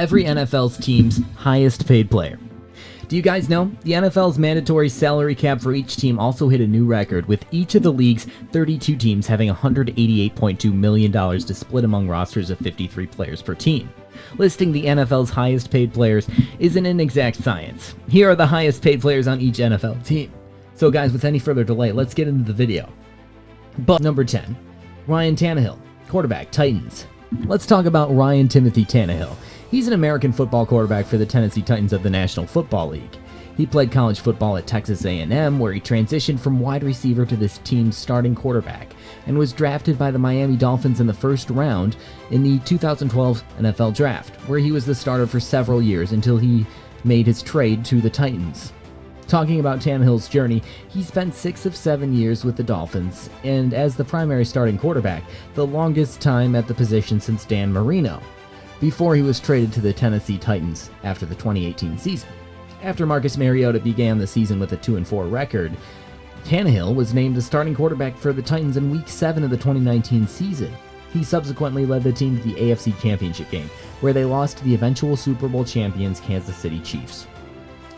every NFL's team's highest paid player. Do you guys know? The NFL's mandatory salary cap for each team also hit a new record, with each of the league's 32 teams having $188.2 million to split among rosters of 53 players per team. Listing the NFL's highest paid players isn't an exact science. Here are the highest paid players on each NFL team. So guys, with any further delay, let's get into the video. But number 10, Ryan Tannehill, quarterback, Titans. Let's talk about Ryan Timothy Tannehill. He's an American football quarterback for the Tennessee Titans of the National Football League. He played college football at Texas A&M, where he transitioned from wide receiver to this team's starting quarterback, and was drafted by the Miami Dolphins in the first round in the 2012 NFL Draft, where he was the starter for several years until he made his trade to the Titans. Talking about Tannehill's journey, he spent 6 of 7 years with the Dolphins, and as the primary starting quarterback, the longest time at the position since Dan Marino, before he was traded to the Tennessee Titans after the 2018 season. After Marcus Mariota began the season with a 2-4 record, Tannehill was named the starting quarterback for the Titans in Week 7 of the 2019 season. He subsequently led the team to the AFC Championship game, where they lost to the eventual Super Bowl champions Kansas City Chiefs.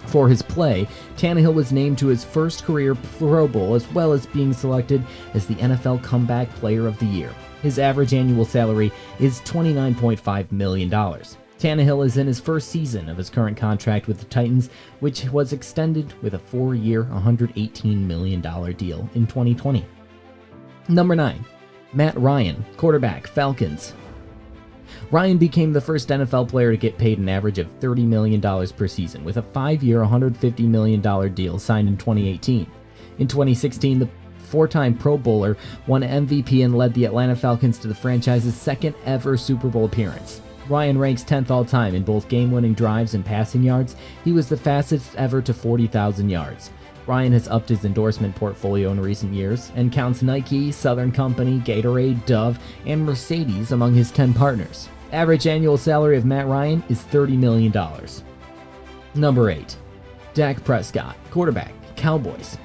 For his play, Tannehill was named to his first career Pro Bowl, as well as being selected as the NFL Comeback Player of the Year. His average annual salary is $29.5 million. Tannehill is in his first season of his current contract with the Titans, which was extended with a 4-year, $118 million deal in 2020. Number 9, Matt Ryan, quarterback, Falcons. Ryan became the first NFL player to get paid an average of $30 million per season, with a 5-year, $150 million deal signed in 2018. In 2016, the 4-time Pro Bowler won MVP and led the Atlanta Falcons to the franchise's second ever Super Bowl appearance. Ryan ranks 10th all-time in both game-winning drives and passing yards. He was the fastest ever to 40,000 yards. Ryan has upped his endorsement portfolio in recent years and counts Nike, Southern Company, Gatorade, Dove, and Mercedes among his 10 partners. Average annual salary of Matt Ryan is $30 million. Number 8, Dak Prescott, quarterback, Cowboys.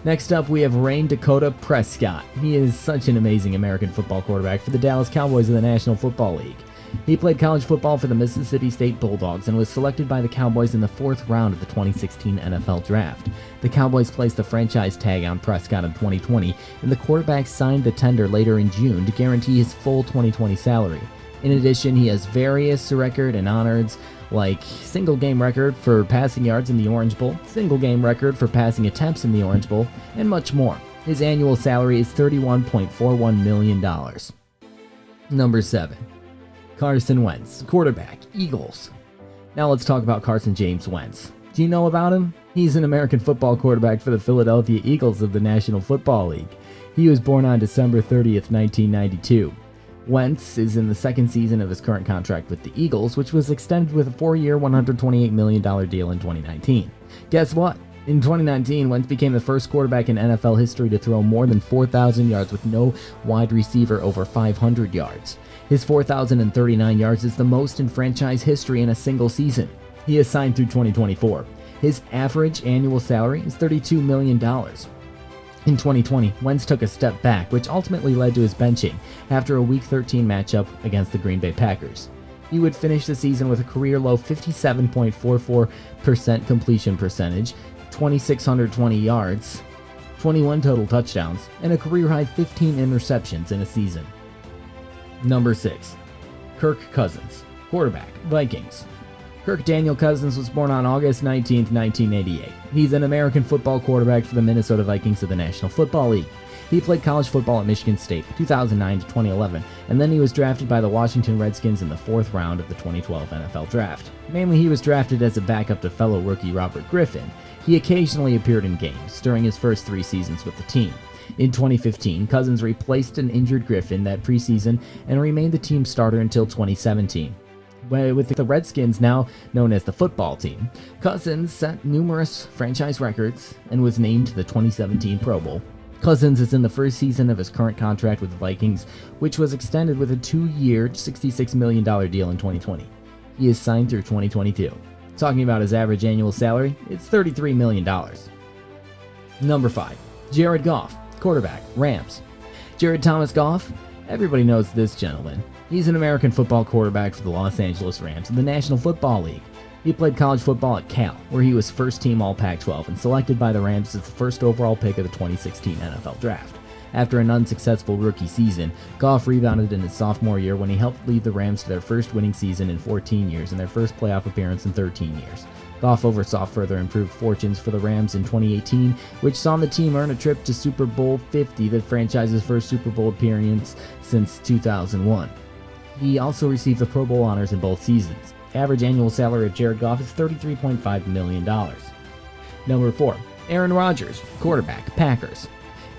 Next up, we have Dakota Prescott. He is such an amazing American football quarterback for the Dallas Cowboys of the National Football League. He played college football for the Mississippi State Bulldogs and was selected by the Cowboys in the 4th round of the 2016 NFL Draft. The Cowboys placed the franchise tag on Prescott in 2020, and the quarterback signed the tender later in June to guarantee his full 2020 salary. In addition, he has various record and honors like single game record for passing yards in the Orange Bowl, single game record for passing attempts in the Orange Bowl, and much more. His annual salary is $31.41 million. Number 7, Carson Wentz, quarterback, Eagles. Now let's talk about Carson James Wentz. Do you know about him? He's an American football quarterback for the Philadelphia Eagles of the National Football League. He was born on December 30th, 1992. Wentz is in the second season of his current contract with the Eagles, which was extended with a 4-year, $128 million deal in 2019. Guess what? In 2019, Wentz became the first quarterback in NFL history to throw more than 4,000 yards with no wide receiver over 500 yards. His 4,039 yards is the most in franchise history in a single season. He is signed through 2024. His average annual salary is $32 million. In 2020, Wentz took a step back, which ultimately led to his benching after a Week 13 matchup against the Green Bay Packers. He would finish the season with a career-low 57.44% completion percentage, 2,620 yards, 21 total touchdowns, and a career-high 15 interceptions in a season. Number 6, Kirk Cousins, quarterback, Vikings. Kirk Daniel Cousins was born on August 19, 1988. He's an American football quarterback for the Minnesota Vikings of the National Football League. He played college football at Michigan State 2009 to 2011, and then he was drafted by the Washington Redskins in the 4th round of the 2012 NFL Draft. Mainly he was drafted as a backup to fellow rookie Robert Griffin. He occasionally appeared in games during his first 3 seasons with the team. In 2015, Cousins replaced an injured Griffin that preseason and remained the team starter until 2017. With the Redskins now known as the football team, Cousins set numerous franchise records and was named to the 2017 Pro Bowl. Cousins is in the first season of his current contract with the Vikings, which was extended with a 2-year, $66 million deal in 2020. He is signed through 2022. Talking about his average annual salary, it's $33 million. Number 5, Jared Goff, quarterback, Rams. Jared Thomas Goff, everybody knows this gentleman. He's an American football quarterback for the Los Angeles Rams in the National Football League. He played college football at Cal, where he was first team All-Pac-12 and selected by the Rams as the first overall pick of the 2016 NFL Draft. After an unsuccessful rookie season, Goff rebounded in his sophomore year when he helped lead the Rams to their first winning season in 14 years and their first playoff appearance in 13 years. Goff oversaw further improved fortunes for the Rams in 2018, which saw the team earn a trip to Super Bowl 50, the franchise's first Super Bowl appearance since 2001. He also received the Pro Bowl honors in both seasons. Average annual salary of Jared Goff is $33.5 million. Number 4. Aaron Rodgers, quarterback, Packers.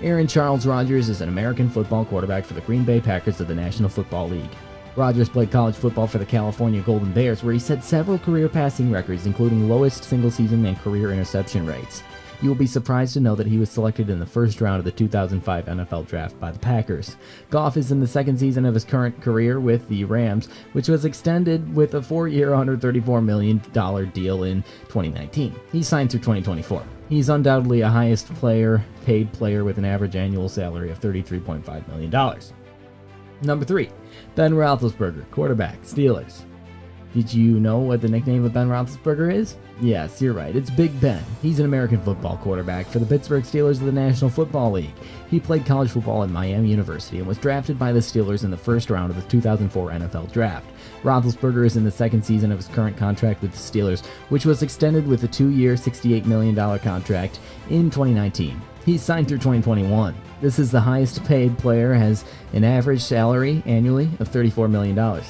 Aaron Charles Rodgers is an American football quarterback for the Green Bay Packers of the National Football League. Rodgers played college football for the California Golden Bears, where he set several career passing records, including lowest single-season and career interception rates. You will be surprised to know that he was selected in the first round of the 2005 NFL Draft by the Packers. Goff is in the second season of his current career with the Rams, which was extended with a 4-year, $134 million deal in 2019. He signed through 2024. He's undoubtedly a highest paid player with an average annual salary of $33.5 million. Number 3. Ben Roethlisberger, quarterback, Steelers. Did you know what the nickname of Ben Roethlisberger is? Yes, you're right. It's Big Ben. He's an American football quarterback for the Pittsburgh Steelers of the National Football League. He played college football at Miami University and was drafted by the Steelers in the first round of the 2004 NFL Draft. Roethlisberger is in the second season of his current contract with the Steelers, which was extended with a 2-year, $68 million contract in 2019. He's signed through 2021. This is the highest paid player, has an average salary annually of $34 million.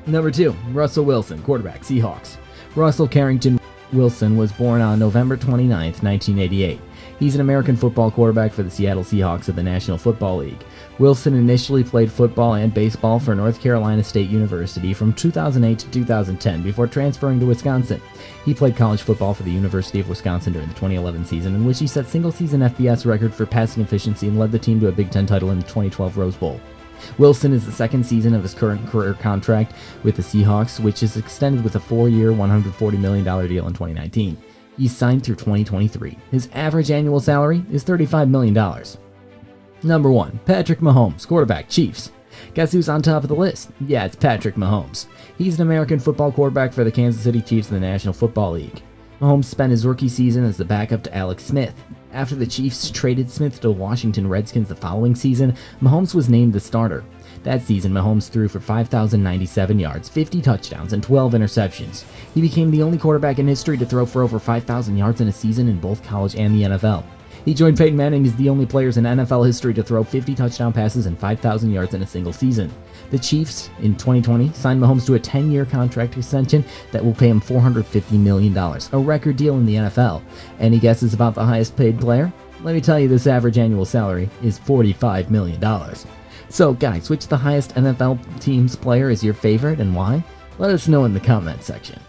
Number 2, Russell Wilson, quarterback, Seahawks. Russell Carrington Wilson was born on November 29, 1988. He's an American football quarterback for the Seattle Seahawks of the National Football League. Wilson initially played football and baseball for North Carolina State University from 2008 to 2010 before transferring to Wisconsin. He played college football for the University of Wisconsin during the 2011 season, in which he set single-season FBS record for passing efficiency and led the team to a Big Ten title in the 2012 Rose Bowl. Wilson is the second season of his current career contract with the Seahawks, which is extended with a 4-year, $140 million deal in 2019. He's signed through 2023. His average annual salary is $35 million. Number 1, Patrick Mahomes, quarterback, Chiefs. Guess who's on top of the list? Yeah, it's Patrick Mahomes. He's an American football quarterback for the Kansas City Chiefs in the National Football League. Mahomes spent his rookie season as the backup to Alex Smith. After the Chiefs traded Smith to the Washington Redskins the following season, Mahomes was named the starter. That season, Mahomes threw for 5,097 yards, 50 touchdowns, and 12 interceptions. He became the only quarterback in history to throw for over 5,000 yards in a season in both college and the NFL. He joined Peyton Manning as the only players in NFL history to throw 50 touchdown passes and 5,000 yards in a single season. The Chiefs, in 2020, signed Mahomes to a 10-year contract extension that will pay him $450 million, a record deal in the NFL. Any guesses about the highest paid player? Let me tell you, this average annual salary is $45 million. So guys, which the highest NFL team's player is your favorite and why? Let us know in the comment section.